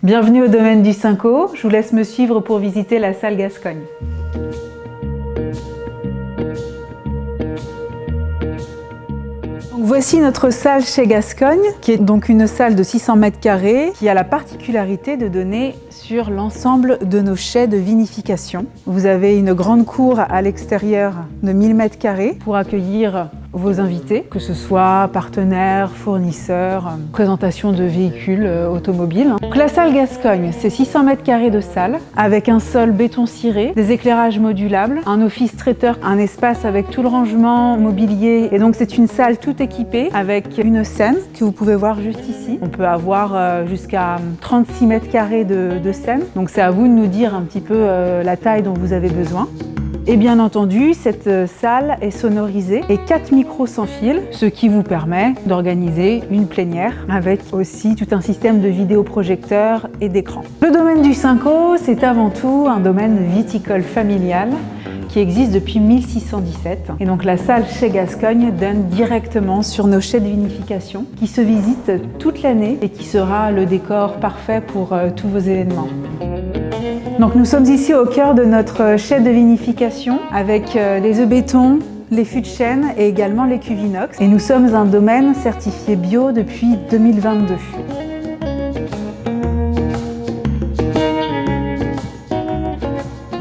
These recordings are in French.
Bienvenue au domaine du Cinco, je vous laisse me suivre pour visiter la salle Gascogne. Voici notre salle chez Gascogne, qui est donc une salle de 600 mètres carrés, qui a la particularité de donner sur l'ensemble de nos chais de vinification. Vous avez une grande cour à l'extérieur de 1000 mètres carrés pour accueillir vos invités, que ce soit partenaires, fournisseurs, présentation de véhicules automobiles. Donc la salle Gascogne, c'est 600 mètres carrés de salle, avec un sol béton ciré, des éclairages modulables, un office traiteur, un espace avec tout le rangement mobilier. Et donc c'est une salle toute équipée avec une scène que vous pouvez voir juste ici. On peut avoir jusqu'à 36 mètres carrés de scène. Donc c'est à vous de nous dire un petit peu la taille dont vous avez besoin. Et bien entendu, cette salle est sonorisée et 4 micros sans fil, ce qui vous permet d'organiser une plénière avec aussi tout un système de vidéoprojecteurs et d'écran. Le domaine du Cinco, c'est avant tout un domaine viticole familial qui existe depuis 1617. Et donc la salle chez Gascogne donne directement sur nos chais de vinification qui se visitent toute l'année et qui sera le décor parfait pour tous vos événements. Donc nous sommes ici au cœur de notre chai de vinification avec les œufs béton, les fûts de chêne et également les cuves inox. Et nous sommes un domaine certifié bio depuis 2022.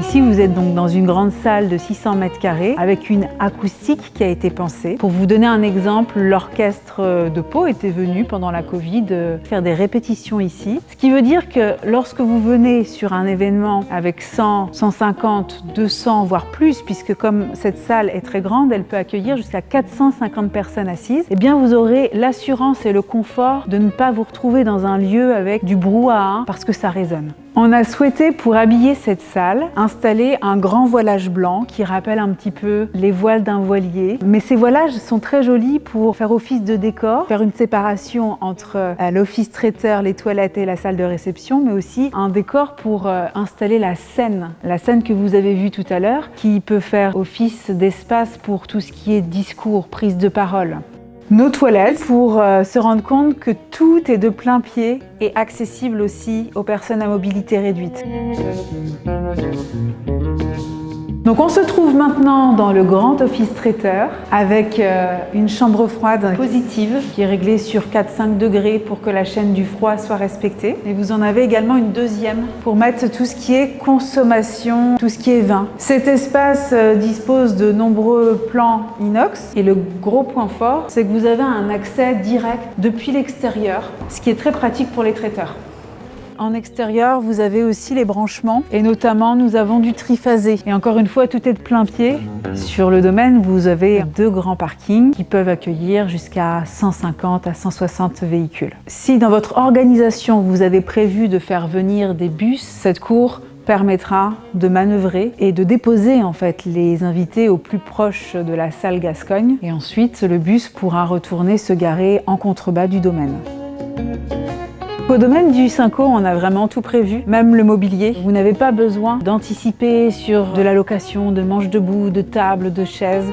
Ici, vous êtes donc dans une grande salle de 600 mètres carrés avec une acoustique qui a été pensée. Pour vous donner un exemple, l'orchestre de Pau était venu pendant la Covid faire des répétitions ici. Ce qui veut dire que lorsque vous venez sur un événement avec 100, 150, 200, voire plus, puisque comme cette salle est très grande, elle peut accueillir jusqu'à 450 personnes assises, eh bien vous aurez l'assurance et le confort de ne pas vous retrouver dans un lieu avec du brouhaha parce que ça résonne. On a souhaité, pour habiller cette salle, installer un grand voilage blanc qui rappelle un petit peu les voiles d'un voilier. Mais ces voilages sont très jolis pour faire office de décor, faire une séparation entre l'office traiteur, les toilettes et la salle de réception, mais aussi un décor pour installer la scène que vous avez vue tout à l'heure, qui peut faire office d'espace pour tout ce qui est discours, prise de parole. Nos toilettes pour se rendre compte que tout est de plein pied et accessible aussi aux personnes à mobilité réduite. Donc on se trouve maintenant dans le grand office traiteur avec une chambre froide positive qui est réglée sur 4-5 degrés pour que la chaîne du froid soit respectée. Et vous en avez également une deuxième pour mettre tout ce qui est consommation, tout ce qui est vin. Cet espace dispose de nombreux plans inox et le gros point fort, c'est que vous avez un accès direct depuis l'extérieur, ce qui est très pratique pour les traiteurs. En extérieur, vous avez aussi les branchements et notamment nous avons du triphasé. Et encore une fois, tout est de plein pied. Sur le domaine, vous avez 2 grands parkings qui peuvent accueillir jusqu'à 150 à 160 véhicules. Si dans votre organisation, vous avez prévu de faire venir des bus, cette cour permettra de manœuvrer et de déposer en fait les invités au plus proche de la salle Gascogne. Et ensuite, le bus pourra retourner se garer en contrebas du domaine. Au domaine du Cinco, on a vraiment tout prévu, même le mobilier. Vous n'avez pas besoin d'anticiper sur de la location de manches debout, de tables, de chaises.